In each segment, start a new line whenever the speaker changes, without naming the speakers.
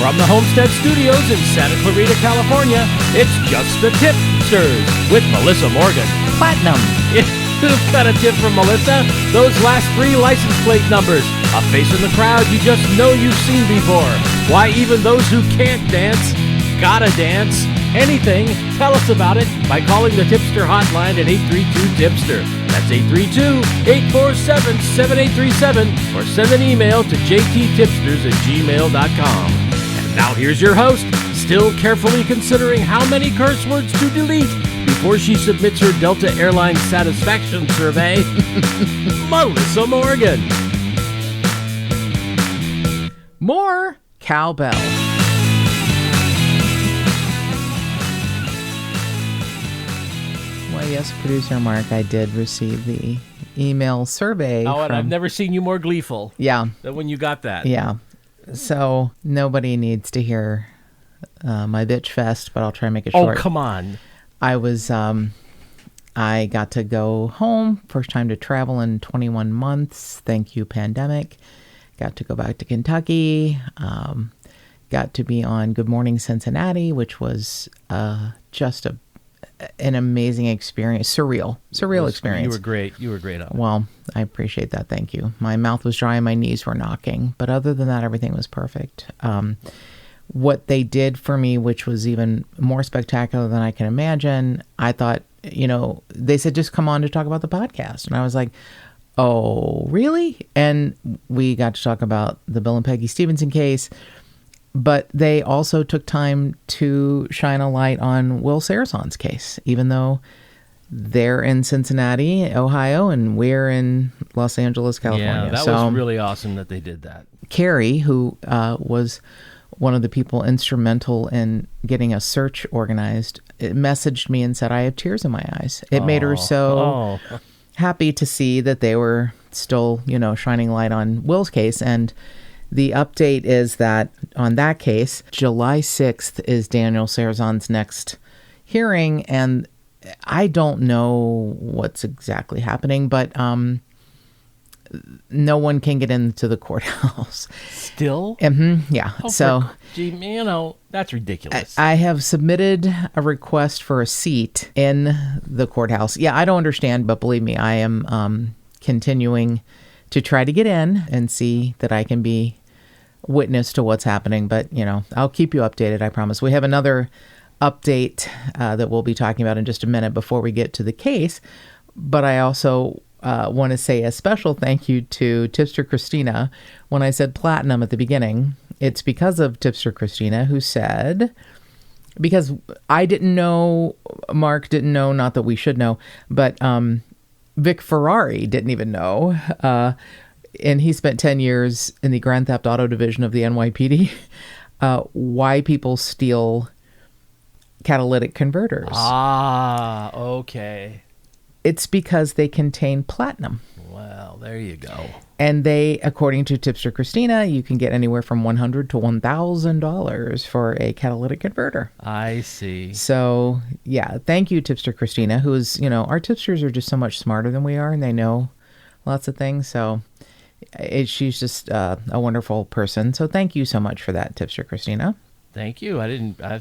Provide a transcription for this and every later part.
From the Homestead Studios in Santa Clarita, California, it's Just the Tip-Sters with Melissa Morgan.
Platinum.
Who've got a tip from Melissa? Those last 3 license plate numbers. A face in the crowd you just know you've seen before. Why even those who can't dance, gotta dance. Anything, tell us about it by calling the Tipster hotline at 832-TIPSTER. That's 832-847-7837 or send an email to jttipsters@gmail.com. And now here's your host, still carefully considering how many curse words to delete before she submits her Delta Airlines satisfaction survey, Melissa Morgan.
More cowbell. Well, yes, producer Mark, I did receive the email survey.
Oh, and I've never seen you more gleeful.
Yeah.
Than when you got that.
Yeah. So nobody needs to hear my bitch fest, but I'll try and make it short.
Oh, come on.
I got to go home. First time to travel in 21 months. Thank you, pandemic. Got to go back to Kentucky. Got to be on Good Morning Cincinnati, which was just an amazing experience. Surreal experience.
You were great. You were great on it.
Well, I appreciate that. Thank you. My mouth was dry and my knees were knocking. But other than that, everything was perfect. What they did for me, which was even more spectacular than I can imagine, I thought, they said, just come on to talk about the podcast. And I was like, oh, really? And we got to talk about the Bill and Peggy Stevenson case. But they also took time to shine a light on Will Sarason's case, even though they're in Cincinnati, Ohio, and we're in Los Angeles, California.
Yeah, that was really awesome that they did that.
Carrie, who was one of the people instrumental in getting a search organized, it messaged me and said, I have tears in my eyes. It made her so happy to see that they were still, shining light on Will's case. And the update is that on that case, July 6th is Daniel Sarason's next hearing. And I don't know what's exactly happening, but no one can get into the courthouse.
Still?
Mm-hmm, yeah.
That's ridiculous.
I have submitted a request for a seat in the courthouse. Yeah, I don't understand, but believe me, I am continuing to try to get in and see that I can be witness to what's happening. But, I'll keep you updated, I promise. We have another update that we'll be talking about in just a minute before we get to the case. But I also want to say a special thank you to Tipster Christina. When I said platinum at the beginning, it's because of Tipster Christina, who said, because I didn't know, Mark didn't know, not that we should know, but Vic Ferrari didn't even know. And he spent 10 years in the Grand Theft Auto division of the NYPD. Why people steal catalytic converters.
Ah, okay.
It's because they contain platinum.
Well, there you go.
And they, according to Tipster Christina, you can get anywhere from $100 to $1,000 for a catalytic converter.
I see.
So, yeah, thank you, Tipster Christina, who is, our tipsters are just so much smarter than we are, and they know lots of things. So she's just a wonderful person. So thank you so much for that, Tipster Christina.
Thank you.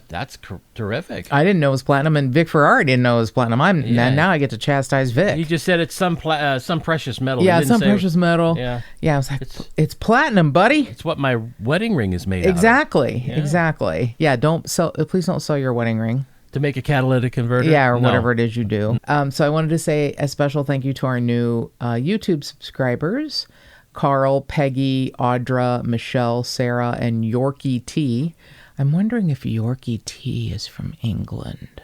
That's terrific.
I didn't know it was platinum, and Vic Ferrari didn't know it was platinum. Now I get to chastise Vic.
He just said it's some precious metal.
Yeah, some precious metal. Yeah, I was like, it's platinum, buddy.
It's what my wedding ring is made
exactly.
out of.
Exactly. Yeah, please don't sell your wedding ring.
To make a catalytic converter?
Yeah, or whatever it is you do. So I wanted to say a special thank you to our new YouTube subscribers, Carl, Peggy, Audra, Michelle, Sarah, and Yorkie T. I'm wondering if Yorkie T is from England.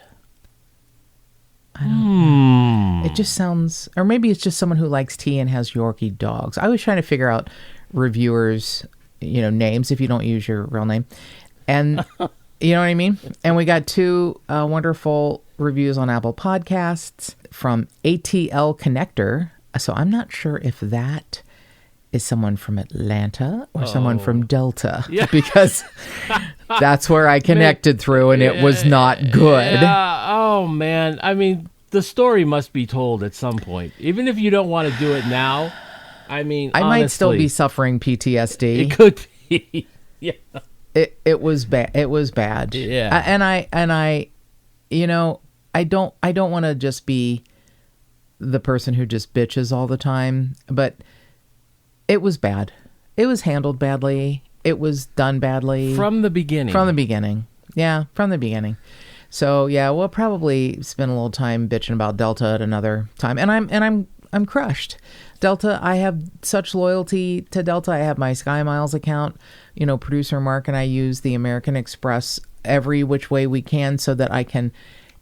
I don't know. It just sounds, or maybe it's just someone who likes tea and has Yorkie dogs. I was trying to figure out reviewers, names if you don't use your real name. And you know what I mean? And we got 2 wonderful reviews on Apple Podcasts from ATL Connector. So I'm not sure if that is someone from Atlanta or someone from Delta, because that's where I connected through, and it was not good.
Yeah. Oh, man. I mean, the story must be told at some point. Even if you don't want to do it now, I mean,
I might still be suffering PTSD.
It could be. Yeah.
It was bad. It was bad.
Yeah.
And I, you know, I don't want to just be the person who just bitches all the time, but it was bad. It was handled badly. It was done badly.
From the beginning.
Yeah, from the beginning. So yeah, we'll probably spend a little time bitching about Delta at another time. And I'm crushed. Delta, I have such loyalty to Delta. I have my Sky Miles account. You know, producer Mark and I use the American Express every which way we can so that I can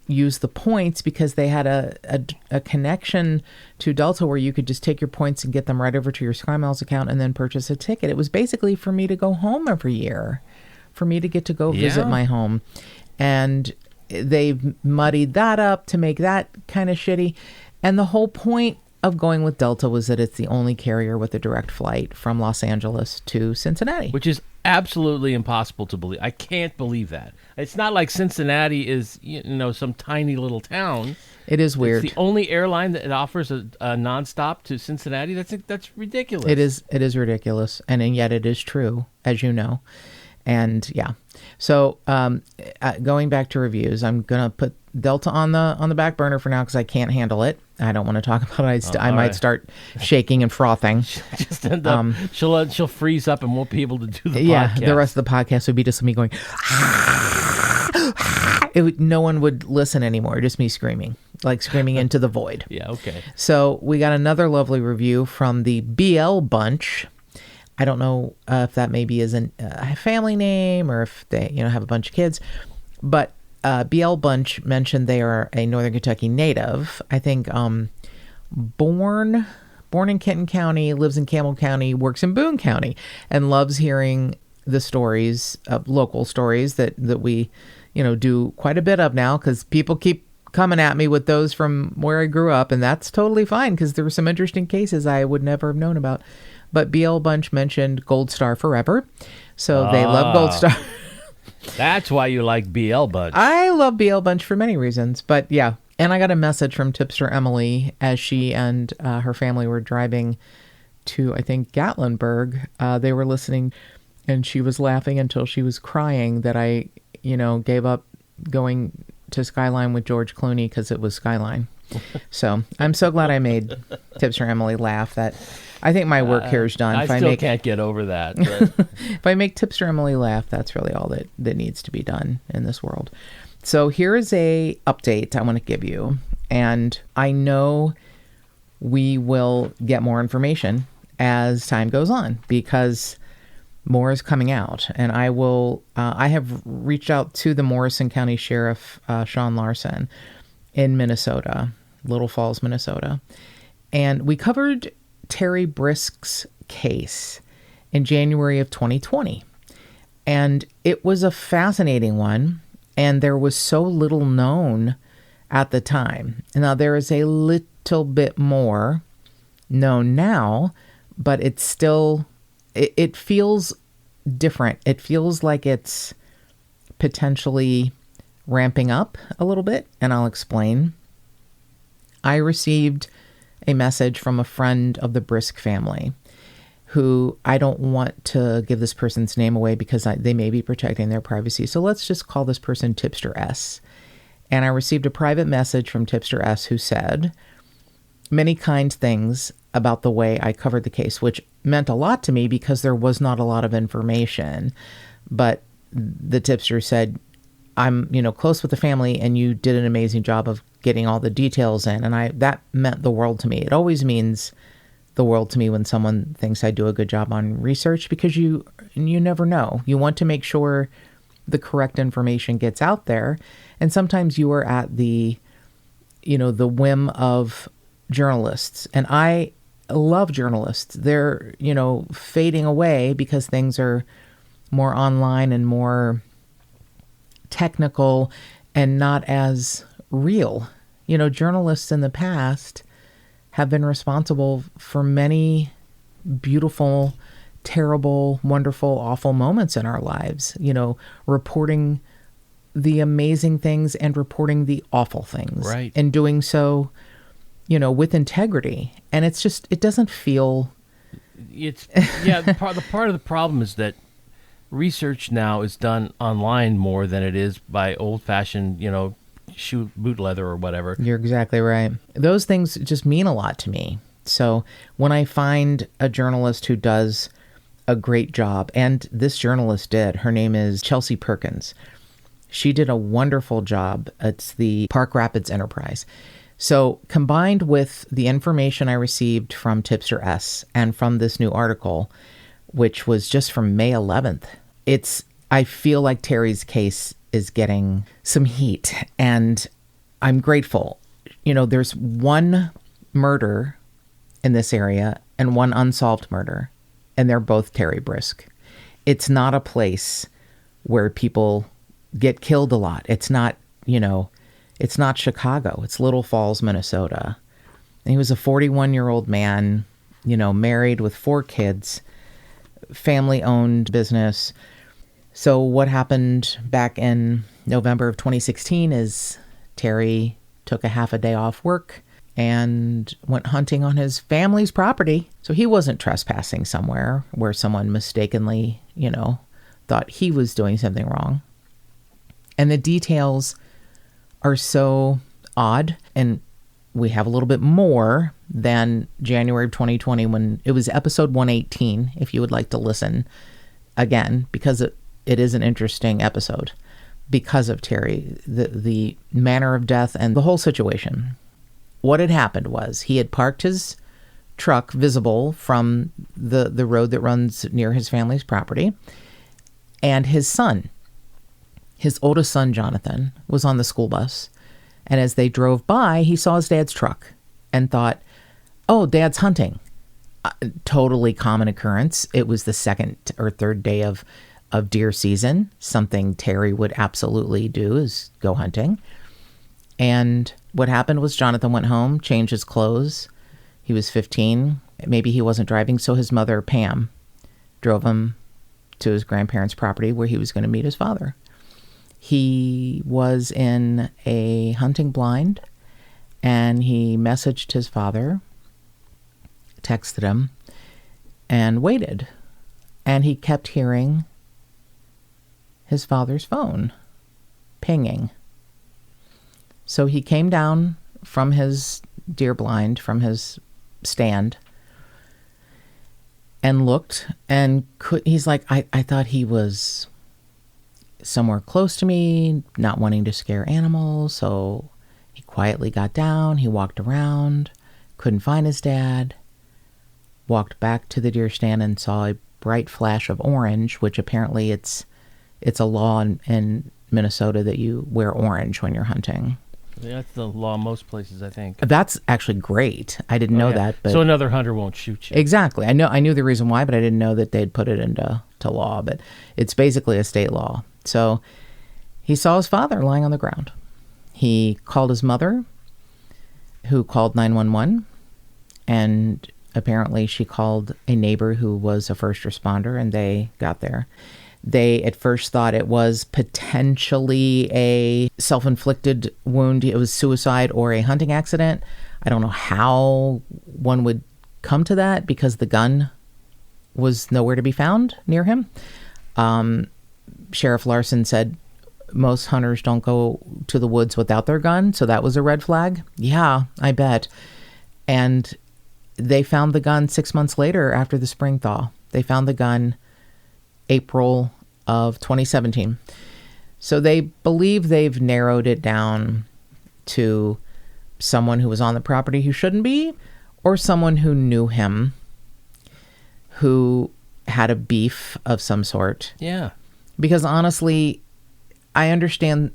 use the points, because they had a connection to Delta where you could just take your points and get them right over to your Sky Miles account and then purchase a ticket. It was basically for me to go home every year, for me to get to go visit my home. And they've muddied that up to make that kind of shitty. And the whole point of going with Delta was that it's the only carrier with a direct flight from Los Angeles to Cincinnati.
Which is absolutely impossible to believe. I can't believe that. It's not like Cincinnati is, you know, some tiny little town.
It is weird.
It's the only airline that offers a nonstop to Cincinnati. That's ridiculous.
It is ridiculous, and yet it is true, as you know. And yeah, so going back to reviews, I'm gonna put Delta on the back burner for now because I can't handle it. I don't want to talk about it. I might start shaking and frothing.
Just end up, she'll freeze up and won't be able to do the podcast.
Yeah, the rest of the podcast would be just me going. No one would listen anymore. Just me screaming into the void.
Yeah, okay.
So we got another lovely review from the BL Bunch. I don't know if that maybe is a family name or if they have a bunch of kids, but BL Bunch mentioned they are a Northern Kentucky native. I think born in Kenton County, lives in Campbell County, works in Boone County, and loves hearing the stories, local stories that we do quite a bit of now, because people keep coming at me with those from where I grew up, and that's totally fine because there were some interesting cases I would never have known about. But BL Bunch mentioned Gold Star Forever, so they love Gold Star.
That's why you like BL Bunch.
I love BL Bunch for many reasons, but yeah. And I got a message from Tipster Emily as she and her family were driving to, I think, Gatlinburg. They were listening, and she was laughing until she was crying that I, gave up going to Skyline with George Clooney because it was Skyline. So I'm so glad I made Tipster Emily laugh. That I think my work here is done.
I still can't get over that. But.
If I make Tipster Emily laugh, that's really all that needs to be done in this world. So here is a update I want to give you. And I know we will get more information as time goes on because more is coming out. And I have reached out to the Morrison County Sheriff, Sean Larson, in Minnesota, Little Falls, Minnesota. And we covered Terry Brisk's case in January of 2020. And it was a fascinating one. And there was so little known at the time. Now, there is a little bit more known now, but it's still, it feels different. It feels like it's potentially ramping up a little bit, and I'll explain. I received a message from a friend of the Brisk family who I don't want to give this person's name away because they may be protecting their privacy. So let's just call this person Tipster S. And I received a private message from Tipster S who said many kind things about the way I covered the case, which meant a lot to me because there was not a lot of information. But the tipster said, I'm, close with the family and you did an amazing job of getting all the details in. And that meant the world to me. It always means the world to me when someone thinks I do a good job on research, because you never know. You want to make sure the correct information gets out there. And sometimes you are at the whim of journalists. And I love journalists. They're, fading away because things are more online and more technical and not as real. Journalists in the past have been responsible for many beautiful, terrible, wonderful, awful moments in our lives, reporting the amazing things and reporting the awful things.
Right.
And doing so, with integrity. And it's just, it doesn't feel...
The part of the problem is that research now is done online more than it is by old-fashioned, shoe boot leather or whatever.
You're exactly right. Those things just mean a lot to me. So when I find a journalist who does a great job, and this journalist did, her name is Chelsea Perkins. She did a wonderful job. It's the Park Rapids Enterprise. So combined with the information I received from Tip-Sters and from this new article, which was just from May 11th, I feel like Terry's case is getting some heat, and I'm grateful. There's one murder in this area and one unsolved murder, and they're both Terry Brisk. It's not a place where people get killed a lot. It's not, it's not Chicago. It's Little Falls, Minnesota. And he was a 41-year-old man, married with 4 kids, family-owned business. So what happened back in November of 2016 is Terry took a half a day off work and went hunting on his family's property. So he wasn't trespassing somewhere where someone mistakenly, thought he was doing something wrong. And the details are so odd. And we have a little bit more than January of 2020 when it was episode 118, if you would like to listen again, because it is an interesting episode because of Terry, the manner of death and the whole situation. What had happened was he had parked his truck visible from the road that runs near his family's property. And his son, his oldest son, Jonathan, was on the school bus. And as they drove by, he saw his dad's truck and thought, oh, Dad's hunting. Totally common occurrence. It was the second or third day of deer season. Something Terry would absolutely do is go hunting. And what happened was Jonathan went home, changed his clothes. He was 15. Maybe he wasn't driving, so his mother, Pam, drove him to his grandparents' property where he was going to meet his father. He was in a hunting blind, and he messaged his father, texted him, and waited. And he kept hearing his father's phone pinging. So he came down from his deer blind, from his stand, and looked, and he's like, I thought he was somewhere close to me, not wanting to scare animals. So he quietly got down, he walked around, couldn't find his dad, walked back to the deer stand and saw a bright flash of orange, which apparently it's a law in Minnesota that you wear orange when you're hunting.
Yeah, that's the law most places, I think.
That's actually great. I didn't know that. But
so another hunter won't shoot you.
Exactly. I knew the reason why, but I didn't know that they'd put it into law. But it's basically a state law. So he saw his father lying on the ground. He called his mother, who called 911, and apparently she called a neighbor who was a first responder, and they got there. They at first thought it was potentially a self-inflicted wound. It was suicide or a hunting accident. I don't know how one would come to that because the gun was nowhere to be found near him. Sheriff Larson said most hunters don't go to the woods without their gun, so that was a red flag. Yeah, I bet. And they found the gun 6 months later after the spring thaw. They found the gun April of 2017. So they believe they've narrowed it down to someone who was on the property who shouldn't be, or someone who knew him, who had a beef of some sort.
Yeah.
Because honestly, I understand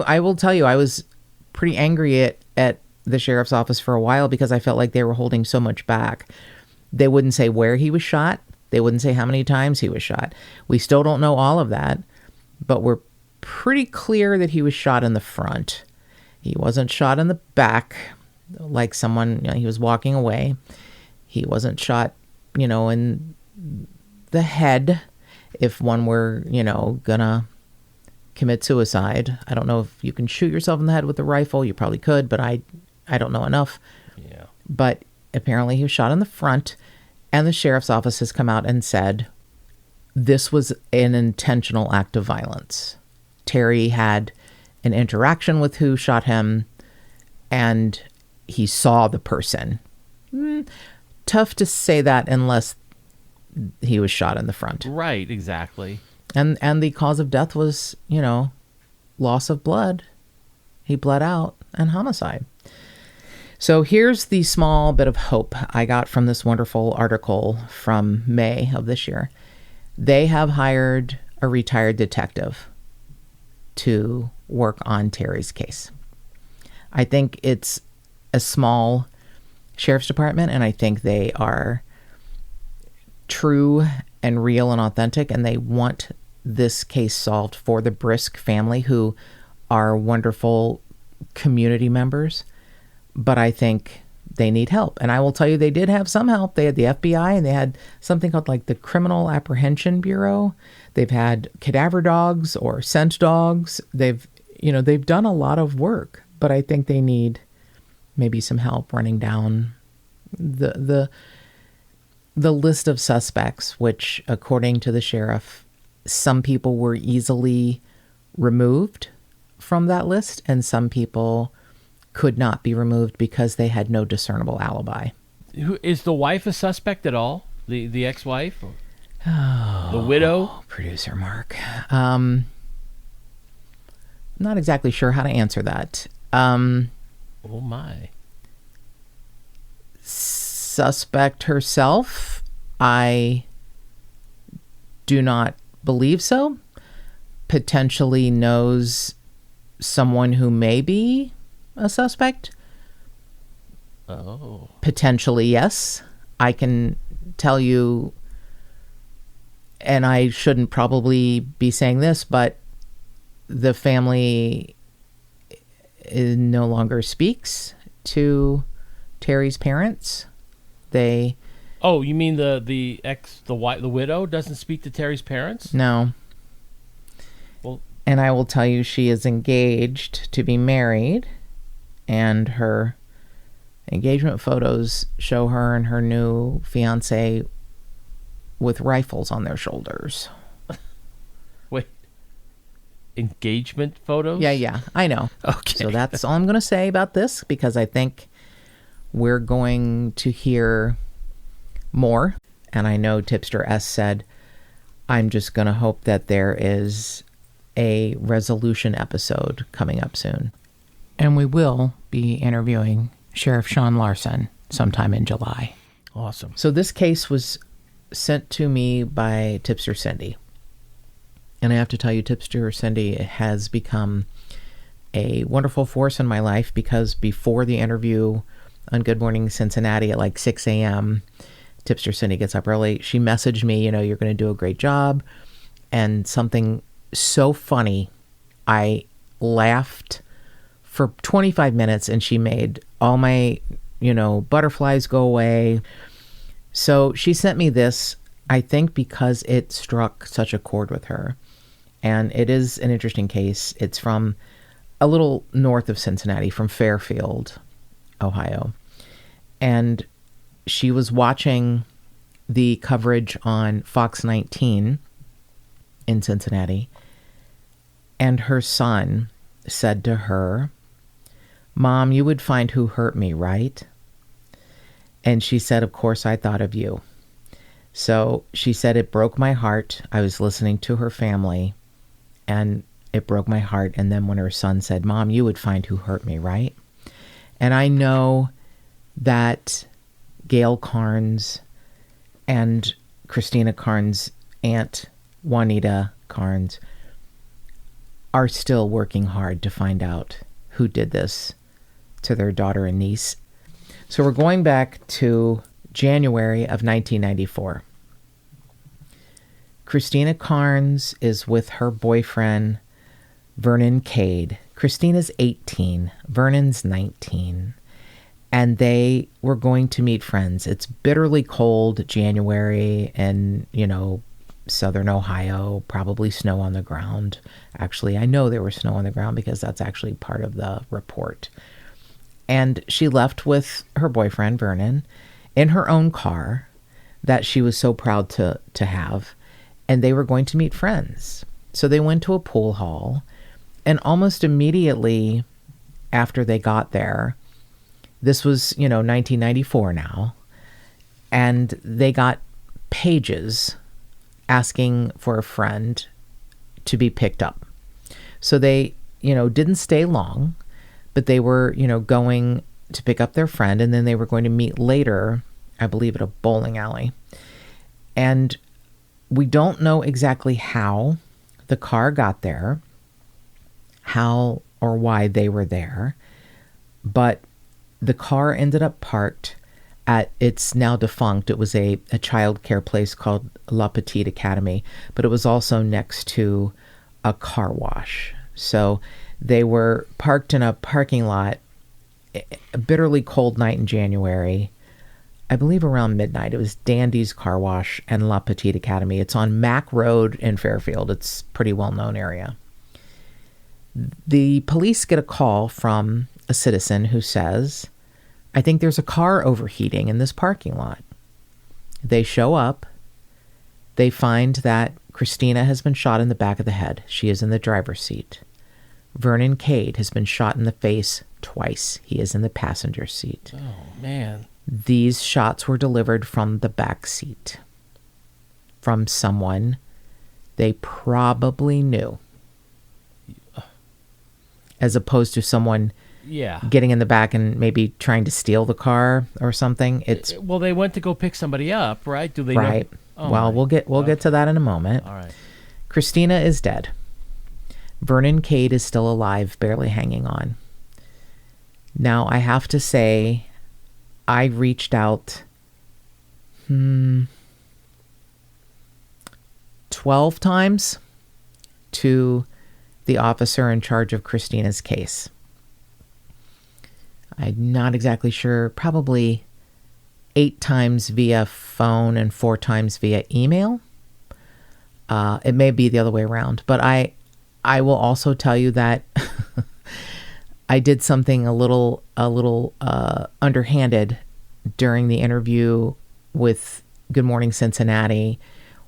I will tell you, I was pretty angry at the sheriff's office for a while because I felt like they were holding so much back. They wouldn't say where he was shot. They wouldn't say how many times he was shot. We still don't know all of that, but we're pretty clear that he was shot in the front. He wasn't shot in the back like someone, he was walking away. He wasn't shot, in the head if one were, gonna commit suicide. I don't know if you can shoot yourself in the head with a rifle. You probably could, but I don't know enough.
Yeah.
But apparently he was shot in the front. And the sheriff's office has come out and said this was an intentional act of violence. Terry had an interaction with who shot him, and he saw the person. Tough to say that unless he was shot in the front.
Right, exactly.
And the cause of death was, loss of blood. He bled out, and homicide. So here's the small bit of hope I got from this wonderful article from May of this year. They have hired a retired detective to work on Terry's case. I think it's a small sheriff's department, and I think they are true and real and authentic, and they want this case solved for the Brisk family, who are wonderful community members. But I think they need help. And I will tell you, they did have some help. They had the FBI, and they had something called like the Criminal Apprehension Bureau. They've had cadaver dogs or scent dogs. They've done a lot of work, but I think they need maybe some help running down the list of suspects, which according to the sheriff, some people were easily removed from that list, and some people could not be removed because they had no discernible alibi.
Is the wife a suspect at all? The ex-wife? The widow?
Producer Mark. Not exactly sure how to answer that.
Oh my.
Suspect herself? I do not believe so. Potentially knows someone who may be a suspect.
Oh.
Potentially, yes. I can tell you, and I shouldn't probably be saying this, but the family no longer speaks to Terry's parents. They...
Oh, you mean the widow doesn't speak to Terry's parents?
No.
Well,
and I will tell you, she is engaged to be married, and her engagement photos show her and her new fiancé with rifles on their shoulders.
Wait. Engagement photos?
Yeah, I know.
Okay.
So that's all I'm going to say about this, because I think we're going to hear more. And I know Tipster S said, I'm just going to hope that there is a resolution episode coming up soon. And we will be interviewing Sheriff Sean Larson sometime in July.
Awesome.
So this case was sent to me by Tipster Cindy. And I have to tell you, Tipster Cindy has become a wonderful force in my life, because before the interview on Good Morning Cincinnati at like 6 a.m., Tipster Cindy gets up early. She messaged me, you're going to do a great job. And something so funny, I laughed for 25 minutes, and she made all my, butterflies go away. So she sent me this, I think because it struck such a chord with her. And it is an interesting case. It's from a little north of Cincinnati, from Fairfield, Ohio. And she was watching the coverage on Fox 19 in Cincinnati. And her son said to her, "Mom, you would find who hurt me, right?" And she said, "Of course, I thought of you." So she said, it broke my heart. I was listening to her family, and it broke my heart. And then when her son said, "Mom, you would find who hurt me, right?" And I know that Gail Carnes and Christina Carnes' aunt, Juanita Carnes, are still working hard to find out who did this to their daughter and niece. So we're going back to January of 1994. Christina Carnes is with her boyfriend, Vernon Cade. Christina's 18, Vernon's 19, and they were going to meet friends. It's bitterly cold January in, southern Ohio, probably snow on the ground. Actually, I know there was snow on the ground because that's actually part of the report. And she left with her boyfriend, Vernon, in her own car that she was so proud to have. and they were going to meet friends. So they went to a pool hall, and almost immediately after they got there, this was, 1994 now, and they got pages asking for a friend to be picked up. So they, didn't stay long, but they were, going to pick up their friend, and then they were going to meet later, I believe, at a bowling alley. And we don't know exactly how the car got there, how or why they were there, but the car ended up parked at, it's now defunct. It was a child care place called La Petite Academy, but it was also next to a car wash. So they were parked in a parking lot, a bitterly cold night in January, I believe around midnight. It was Dandy's Car Wash and La Petite Academy. It's on Mack Road in Fairfield. It's a pretty well-known area. The police get a call from a citizen who says, I think there's a car overheating in this parking lot. They show up. They find that Christina has been shot in the back of the head. She is in the driver's seat. Vernon Cade has been shot in the face twice. He is in the passenger seat.
Oh, man.
These shots were delivered from the back seat, from someone they probably knew, as opposed to someone getting in the back and maybe trying to steal the car or something.
Well, they went to go pick somebody up, right? Do they
right?
know? Oh,
well, we'll get to that in a moment.
All right.
Christina is dead. Vernon Cade is still alive, barely hanging on. Now, I have to say, I reached out 12 times to the officer in charge of Christina's case. I'm not exactly sure, probably 8 times via phone and 4 times via email. It may be the other way around, but I will also tell you that I did something a little underhanded during the interview with Good Morning Cincinnati.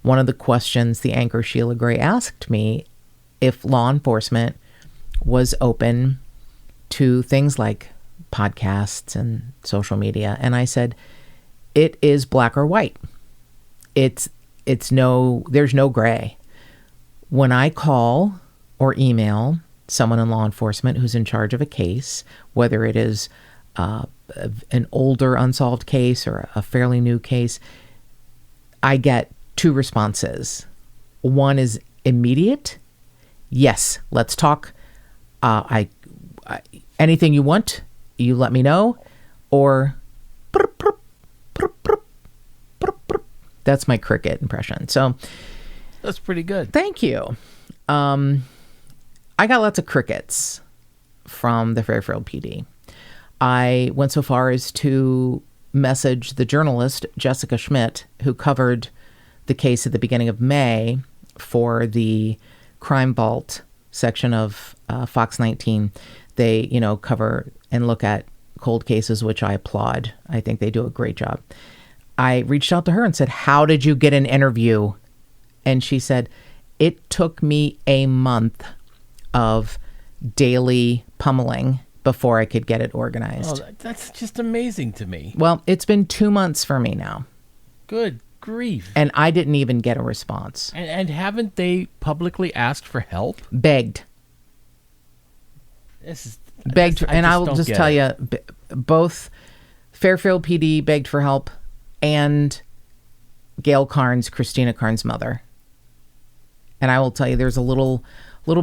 One of the questions the anchor Sheila Gray asked me if law enforcement was open to things like podcasts and social media, and I said it is black or white. There's no gray. When I call or email someone in law enforcement who's in charge of a case, whether it is an older unsolved case or a fairly new case, I get 2 responses. One is immediate. Yes, let's talk. Anything you want, you let me know. Or that's my cricket impression. So
that's pretty good.
Thank you. I got lots of crickets from the Fairfield PD. I went so far as to message the journalist, Jessica Schmidt, who covered the case at the beginning of May for the Crime Vault section of Fox 19. They, cover and look at cold cases, which I applaud. I think they do a great job. I reached out to her and said, how did you get an interview? And she said, it took me a month of daily pummeling before I could get it organized.
Oh, that's just amazing to me.
Well, it's been 2 months for me now.
Good grief.
And I didn't even get a response.
And haven't they publicly asked for help?
Begged. Begged. And I will just tell you, both Fairfield PD begged for help and Gail Carnes, Christina Carnes' mother. And I will tell you, there's a little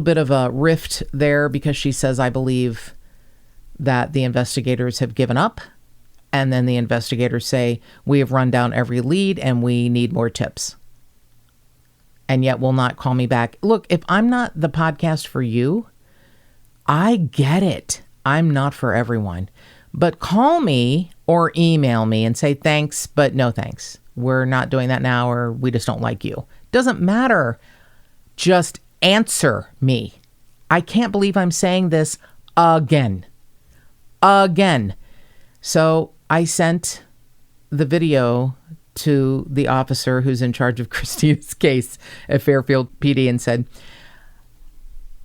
bit of a rift there because she says, I believe that the investigators have given up. And then the investigators say, we have run down every lead and we need more tips. And yet will not call me back. Look, if I'm not the podcast for you, I get it. I'm not for everyone. But call me or email me and say thanks, but no thanks. We're not doing that now, or we just don't like you. Doesn't matter. Just answer me. I can't believe I'm saying this again. So I sent the video to the officer who's in charge of Christina's case at Fairfield PD and said,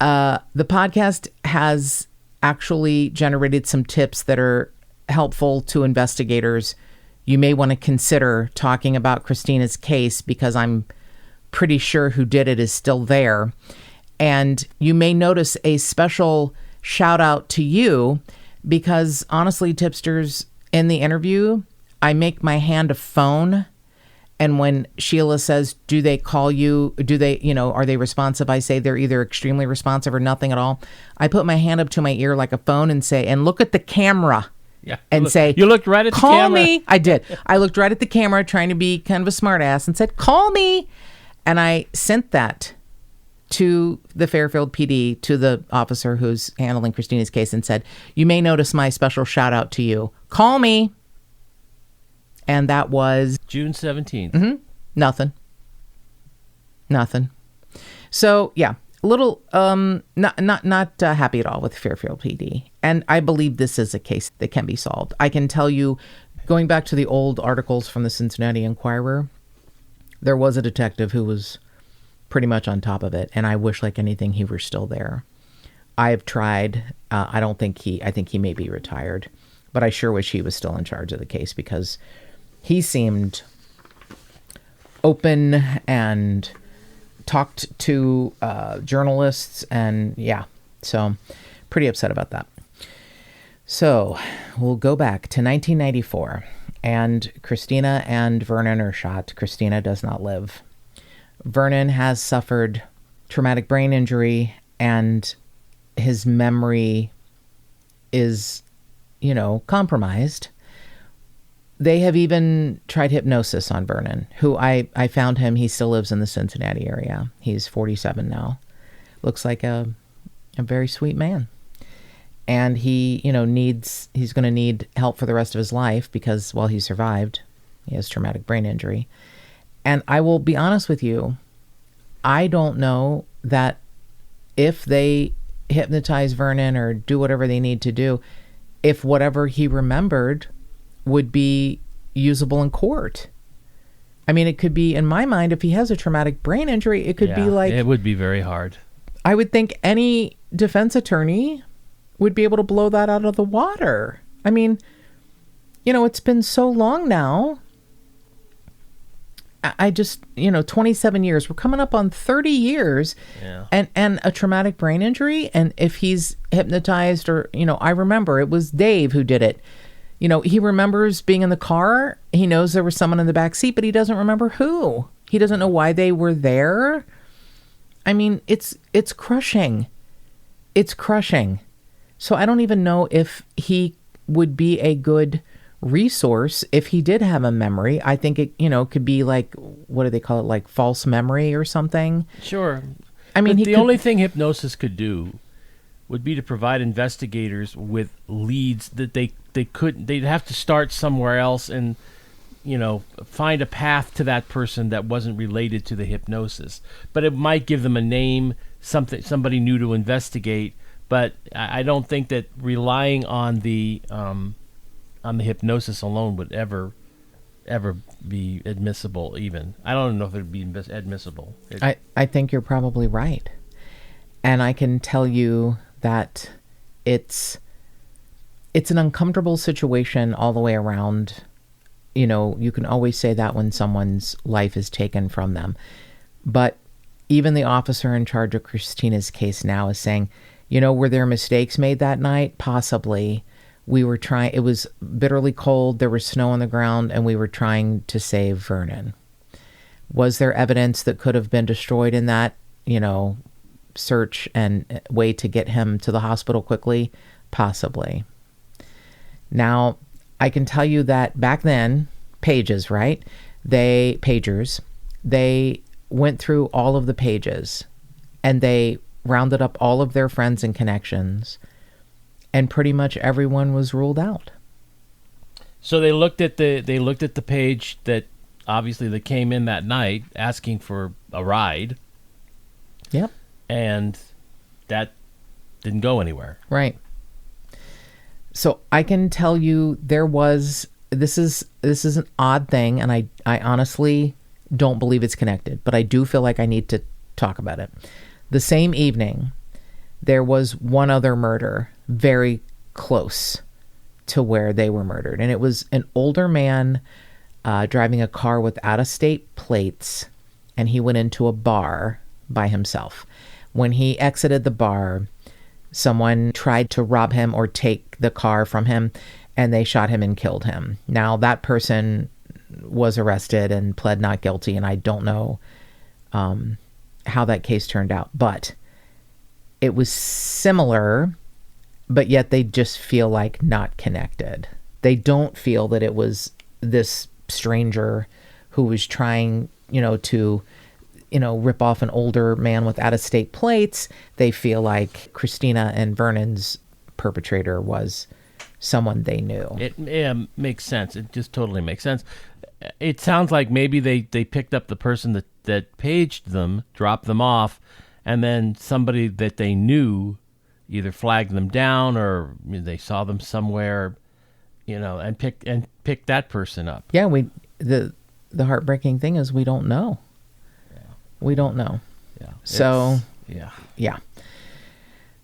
the podcast has actually generated some tips that are helpful to investigators. You may want to consider talking about Christina's case because I'm pretty sure who did it is still there. And you may notice a special shout out to you because honestly, Tipsters, in the interview, I make my hand a phone. And when Sheila says, do they call you? Do they, are they responsive? I say they're either extremely responsive or nothing at all. I put my hand up to my ear like a phone and say, and look at the camera.
Yeah.
And say,
you looked right at the
camera. Call me.
Camera.
I did. I looked right at the camera trying to be kind of a smart ass and said, call me. And I sent that to the Fairfield PD, to the officer who's handling Christina's case and said, you may notice my special shout out to you. Call me. And that was
June 17th.
Mm-hmm. Nothing. So yeah, a little not happy at all with Fairfield PD. And I believe this is a case that can be solved. I can tell you, going back to the old articles from the Cincinnati Enquirer, there was a detective who was pretty much on top of it, and I wish like anything he were still there. I have tried. I think he may be retired, but I sure wish he was still in charge of the case because he seemed open and talked to journalists, and yeah, so pretty upset about that. So we'll go back to 1994, and Christina and Vernon are shot. Christina does not live. Vernon has suffered traumatic brain injury, and his memory is, compromised. They have even tried hypnosis on Vernon, who I found him. He still lives in the Cincinnati area. He's 47 now. Looks like a very sweet man. And he, he's going to need help for the rest of his life because, he survived. He has traumatic brain injury. And I will be honest with you, I don't know that if they hypnotize Vernon or do whatever they need to do, if whatever he remembered would be usable in court. I mean, it could be, in my mind, if he has a traumatic brain injury, it could be like...
It would be very hard.
I would think any defense attorney would be able to blow that out of the water. I mean, it's been so long now. I just, 27 years. We're coming up on 30 years.
Yeah.
And a traumatic brain injury. And if he's hypnotized or, I remember it was Dave who did it. He remembers being in the car. He knows there was someone in the back seat, but he doesn't remember who. He doesn't know why they were there. I mean, it's crushing. It's crushing. So I don't even know if he would be a good resource if he did have a memory. I think it, could be like, what do they call it? Like false memory or something.
Sure.
I mean,
the only thing hypnosis could do would be to provide investigators with leads that they'd have to start somewhere else and, find a path to that person that wasn't related to the hypnosis. But it might give them a name, somebody new to investigate. But I don't think that relying on the hypnosis alone would ever be admissible. Even I don't know if it would be admissible.
I think you're probably right, and I can tell you that it's an uncomfortable situation all the way around. You can always say that when someone's life is taken from them, but even the officer in charge of Christina's case now is saying, were there mistakes made that night? Possibly. It was bitterly cold, there was snow on the ground, and we were trying to save Vernon. Was there evidence that could have been destroyed in that, search and way to get him to the hospital quickly? Possibly. Now, I can tell you that back then, pagers, they went through all of the pages, and they rounded up all of their friends and connections, and pretty much everyone was ruled out.
So they looked at the page that obviously that came in that night asking for a ride.
Yep.
And that didn't go anywhere.
Right. So I can tell you there was this is an odd thing, and I honestly don't believe it's connected, but I do feel like I need to talk about it. The same evening, there was one other murder very close to where they were murdered, and it was an older man driving a car with out-of-state plates, and he went into a bar by himself. When he exited the bar, someone tried to rob him or take the car from him, and they shot him and killed him. Now, that person was arrested and pled not guilty, and I don't know how that case turned out. But it was similar, but yet they just feel like not connected. They don't feel that it was this stranger who was trying, to rip off an older man with out-of-state plates. They feel like Christina and Vernon's perpetrator was someone they knew.
It makes sense. It just totally makes sense. It sounds like maybe they picked up the person that paged them, dropped them off, and then somebody that they knew either flagged them down or they saw them somewhere, and picked that person up.
Yeah, the heartbreaking thing is we don't know.
Yeah.
We don't know.
Yeah.
So yeah.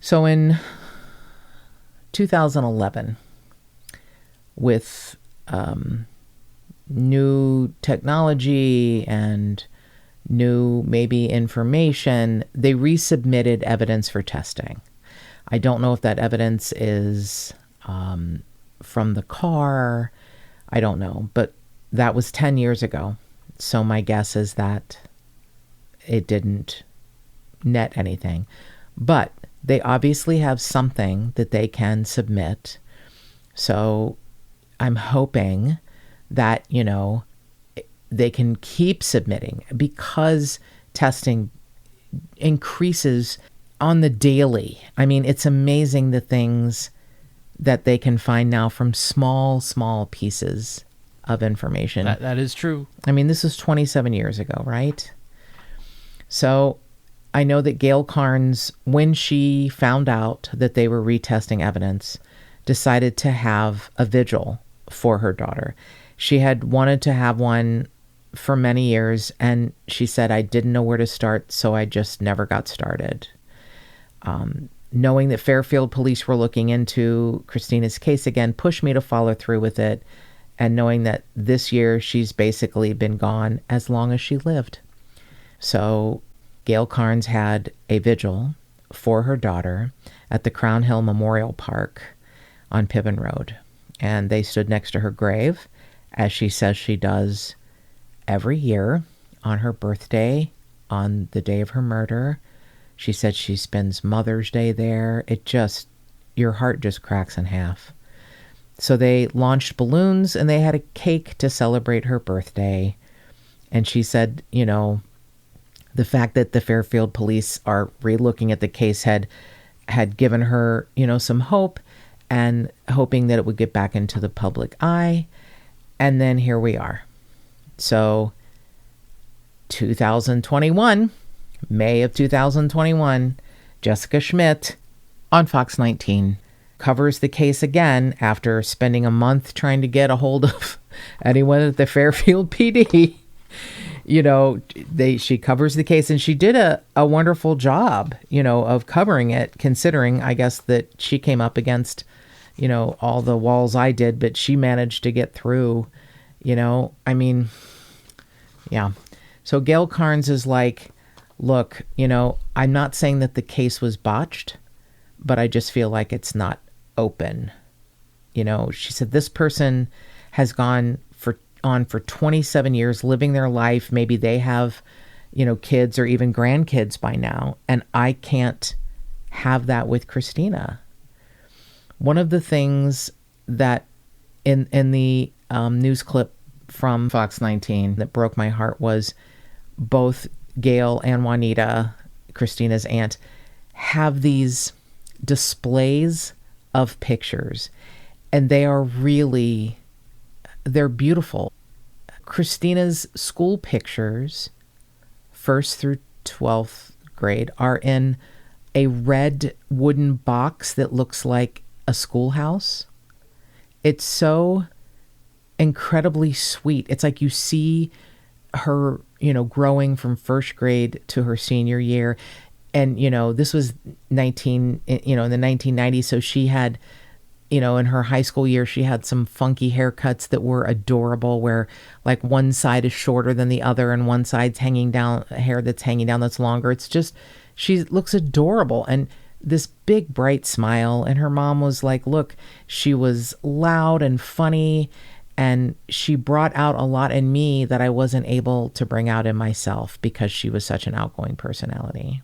So in 2011, with new technology and new maybe information, they resubmitted evidence for testing. I don't know if that evidence is from the car. I don't know, but that was 10 years ago. So my guess is that it didn't net anything. But they obviously have something that they can submit. So I'm hoping that, they can keep submitting, because testing increases on the daily. I mean, it's amazing the things that they can find now from small pieces of information.
That is true.
I mean, this is 27 years ago, right? So I know that Gail Carnes, when she found out that they were retesting evidence, decided to have a vigil for her daughter. She had wanted to have one for many years, and she said, I didn't know where to start, so I just never got started. Knowing that Fairfield police were looking into Christina's case again pushed me to follow through with it, and knowing that this year she's basically been gone as long as she lived. So Gail Carnes had a vigil for her daughter at the Crown Hill Memorial Park on Piven Road, and they stood next to her grave, as she says she does every year on her birthday, on the day of her murder. She said she spends Mother's Day there. Your heart just cracks in half. So they launched balloons and they had a cake to celebrate her birthday. And she said, the fact that the Fairfield police are relooking at the case had given her, some hope, and hoping that it would get back into the public eye. And then here we are. So 2021, May of 2021, Jessica Schmidt on Fox 19 covers the case again after spending a month trying to get a hold of anyone at the Fairfield PD. She covers the case, and she did a wonderful job, of covering it, considering, I guess, that she came up against, all the walls I did, but she managed to get through, yeah. So Gail Carnes is like, look, I'm not saying that the case was botched, but I just feel like it's not open. She said this person has gone on for 27 years, living their life. Maybe they have, kids or even grandkids by now, and I can't have that with Christina. One of the things that in the news clip from Fox 19 that broke my heart was both Gail and Juanita, Christina's aunt, have these displays of pictures, and they're beautiful. Christina's school pictures, 1st through 12th grade, are in a red wooden box that looks like a schoolhouse. It's so incredibly sweet. It's like you see her, growing from first grade to her senior year. And, this was in the 1990s. So she had, in her high school year, she had some funky haircuts that were adorable, where like one side is shorter than the other and one side's hanging down, hair that's hanging down that's longer. It's just, she looks adorable. And this big bright smile. And her mom was like, look, she was loud and funny, and she brought out a lot in me that I wasn't able to bring out in myself because she was such an outgoing personality.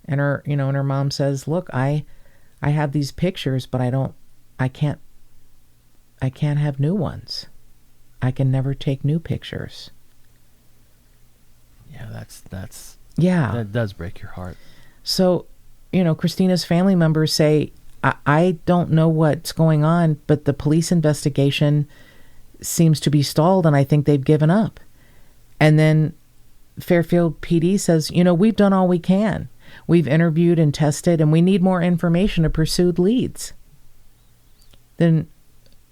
And her mom says, look, I have these pictures, but I can't have new ones. I can never take new pictures.
Yeah,
that
does break your heart.
So, Christina's family members say, I don't know what's going on, but the police investigation seems to be stalled, and I think they've given up. And then Fairfield PD says, we've done all we can. We've interviewed and tested, and we need more information to pursue leads. Then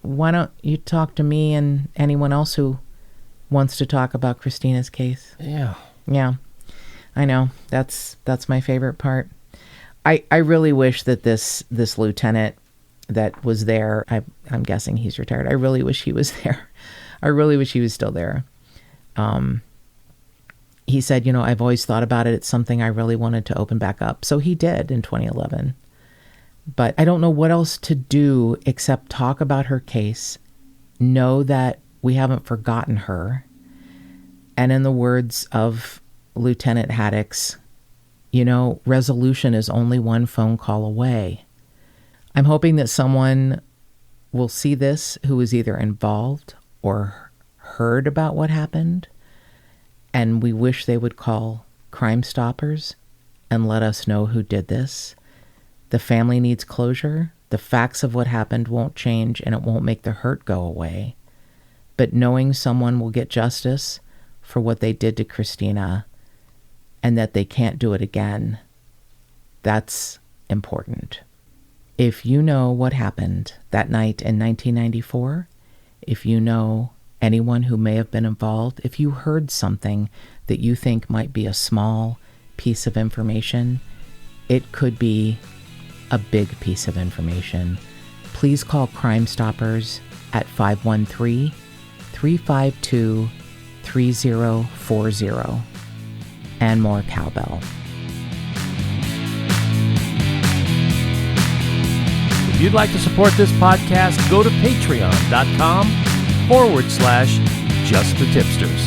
why don't you talk to me and anyone else who wants to talk about Christina's case?
Yeah.
Yeah, I know. That's my favorite part. I really wish that this lieutenant that was there, I'm guessing he's retired. I really wish he was there. I really wish he was still there. He said, I've always thought about it. It's something I really wanted to open back up. So he did in 2011. But I don't know what else to do except talk about her case, know that we haven't forgotten her. And in the words of Lieutenant Haddix, resolution is only one phone call away. I'm hoping that someone will see this who is either involved or heard about what happened, and we wish they would call Crime Stoppers and let us know who did this. The family needs closure. The facts of what happened won't change, and it won't make the hurt go away. But knowing someone will get justice for what they did to Christina, and that they can't do it again, that's important. If you know what happened that night in 1994, if you know anyone who may have been involved, if you heard something that you think might be a small piece of information, it could be a big piece of information. Please call Crime Stoppers at 513-352-3040. And more cowbell.
If you'd like to support this podcast, go to patreon.com/Just the Tipsters.